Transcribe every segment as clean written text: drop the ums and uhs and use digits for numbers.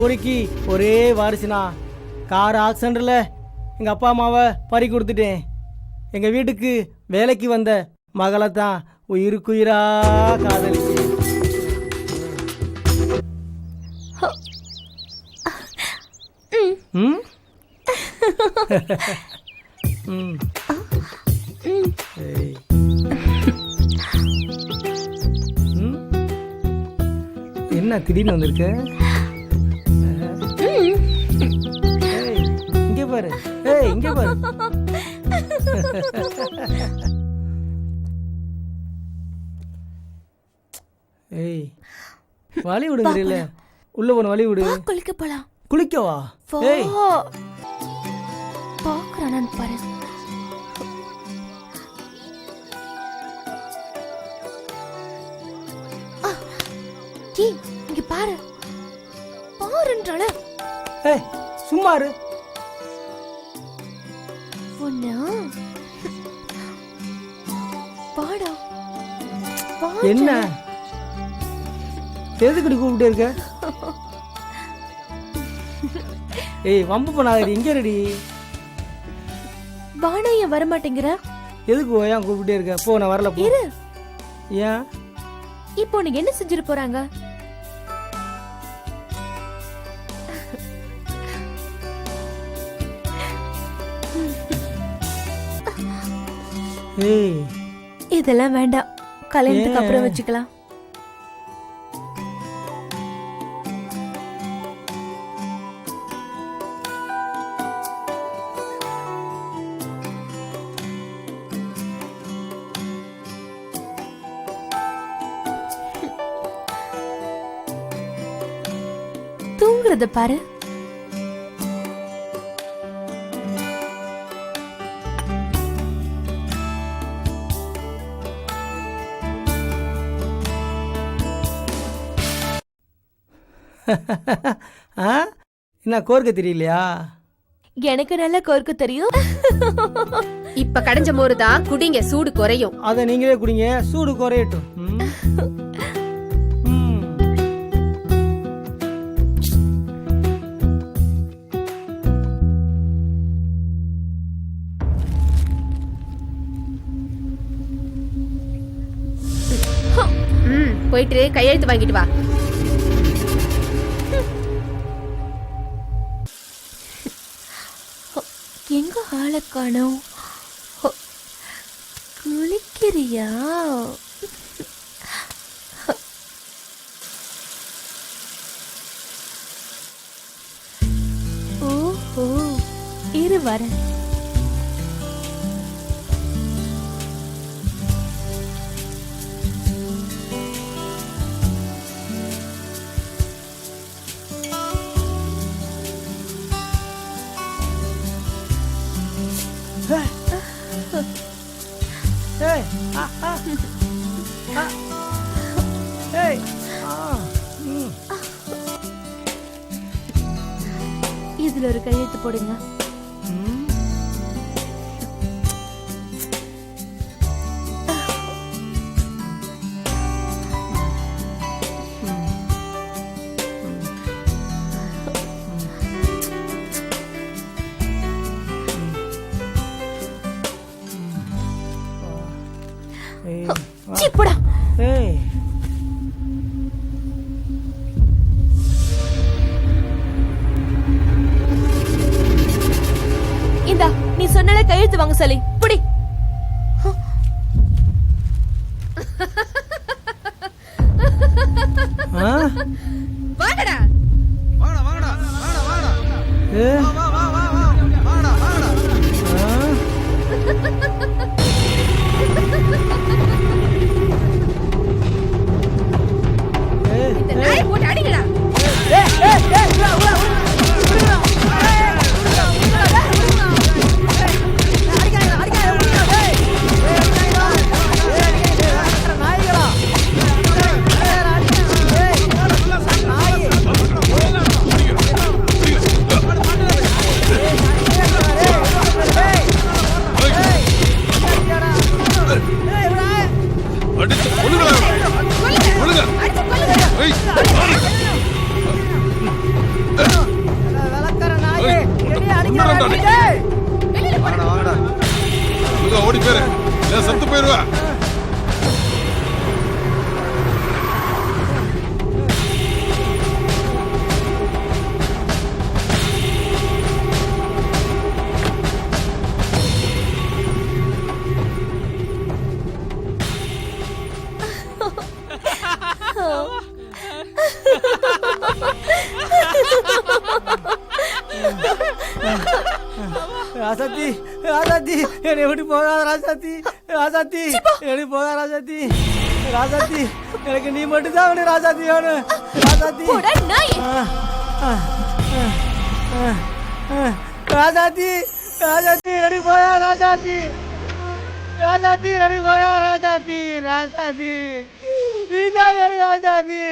பொறுக்கி ஒரே வாரிசுனா கார் ஆக்சிடென்ட்ல எங்கள் அப்பா அம்மாவை பறி கொடுத்துட்டேன். எங்கள் வீட்டுக்கு வேலைக்கு வந்த மகளை தான் உயிருக்குயிரா காதலிச்சு. ம் ம் ஏய். ம் என்ன திடீர்னு வந்திருக்க? ஏய் இங்கே பாரு. ஏய் இங்கே பாரு. ஏய் வழி விடுங்கறில்ல, உள்ள போன வழி விடு. குளிக்க போலாம். குளிக்கவா? ஏய் பாக்குறானு பாரு. ஏய் இங்க பாரு. பாருன்றால. ஏய் சும்மா இரு. பொண்ணா பாடா. என்ன எதுக்கு கூப்பிட்டே இருக்க? ஏய் வம்பு பண்ணாதடி. எங்க ரெடி? பானா ஏன் வர மாட்டேங்கிற? எதுக்கு ஏன் கூப்பிட்டே இருக்க? போ நான் வரல போ. இரு. ஏன் இப்போ உனக்கு என்ன செஞ்சிட்டு போறாங்க? ஏய் இதெல்லாம் வேண்டாம், கல்யாணத்துக்கு அப்புறம் வச்சுக்கலாம். தூங்குறத பாரு. என்ன கோர்க்க தெரியலையா? எனக்கு நல்லா கோர்க்க தெரியும். இப்ப கடைஞ்ச மோரு தான் குடிங்க, சூடு குறையும். அத நீங்களே குடிங்க, சூடு குறையட்டும். போயிட்டு கையெழுத்து வாங்கிட்டு வா. எங்க ஆளை காணோம்? குளிக்கிறியா? ஓஹோ இரு வரேன். இதுல ஒரு கையெழுத்து போடுங்க. போடா. ஏய் இந்தா நீ சொன்னால கையெழுத்து வாங்க சொல்லி புடி. வாங்கடா வாங்கடா வாங்கடா வாங்கடா வாங்கடா. ஏ வா வா வா வா வாங்கடா வாங்கடா. இந்த நாய் போட்டு அடிங்கடா. மாட்டானே. வாங்கடா வாங்கடா. ஒழுங்கா ஓடி போயிரு, இல்ல செத்து போயிருவ. ராசாத்தி ராசாத்தி என்னை விட்டு போகாத ராசாத்தி ராசாத்தி என்னை போகாத ராசாத்தி ராசாத்தி எனக்கு நீ மட்டும் தான் வேணும் ராசாத்தி வேணும் ராசாத்தி போடா நாயே. ராசாத்தி ராசாத்தி என்னை போயா ராசாத்தி ராசாத்தி என்னை போயா ராசாத்தி ராசாத்தி நீ தான் வேணும் ராசாத்தி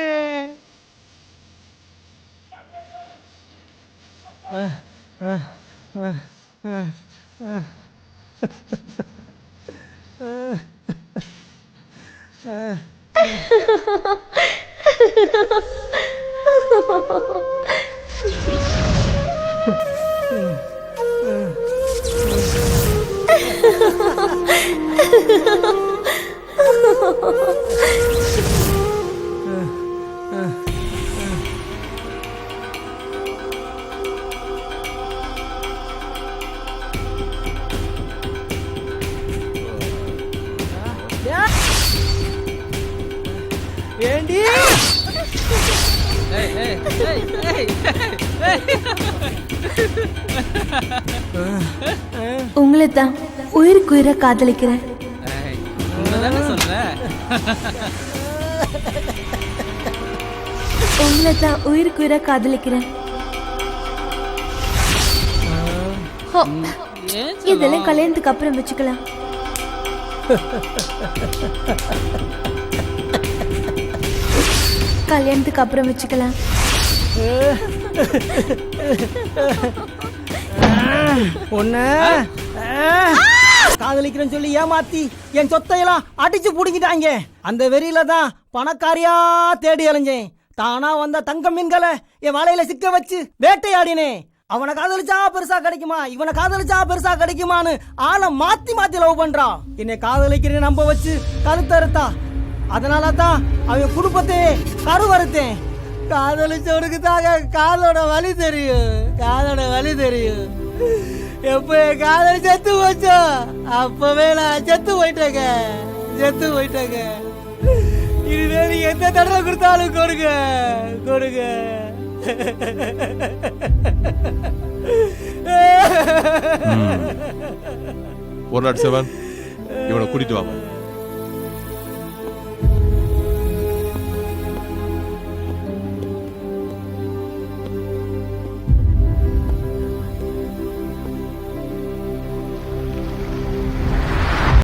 ஏண்டி உங்களை தான் உயிருக்கு உயிரை காதலிக்கிறேன். உங்களை தான் உயிருக்கு உயிரை காதலிக்கிறேன். ஹோ, இதெல்லாம் கல்யாணத்துக்கு அப்புறம் வச்சுக்கலாம். கல்யாணத்துக்கு அப்புறம் வச்சுக்கலாம். ஒண்ணு காதலிக்கிறேன்னு சொல்லி ஏமாத்தி என் சொத்தையெல்லாம் அடிச்சு புடிங்கிட்டாங்க. அந்த வெறியில தான் பணக்காரியா தேடி அலைஞ்சேன். தானா வந்த தங்க மீன்களை என் வலையில சிக்க வச்சு வேட்டையாடினேன். அவனை காதலிச்சா பெருசா கிடைக்குமா, இவனை காதலிச்சா பெருசா கிடைக்குமான்னு ஆளை மாத்தி மாத்தி லவ் பண்றான். என்னை காதலிக்கிறேன்னு நம்ப வச்சு கருத்தறுத்தா. அதனால தான் அவன் குடும்பத்தையே கருவறுத்தேன். காதலிச்சவனுக்கு தாங்க காதோட வலி தெரியும், காதோட வலி தெரியும். எப்ப என் காதல் செத்து போச்சோ அப்பவே நான் செத்து போயிட்டேங்க, செத்து போயிட்டேங்க. இனிமே நீ எந்த தடவை கொடுத்தாலும் கொடுங்க, கொடுங்க. ஒரு நாட் 7 இவனை கூட்டிட்டு வாங்க.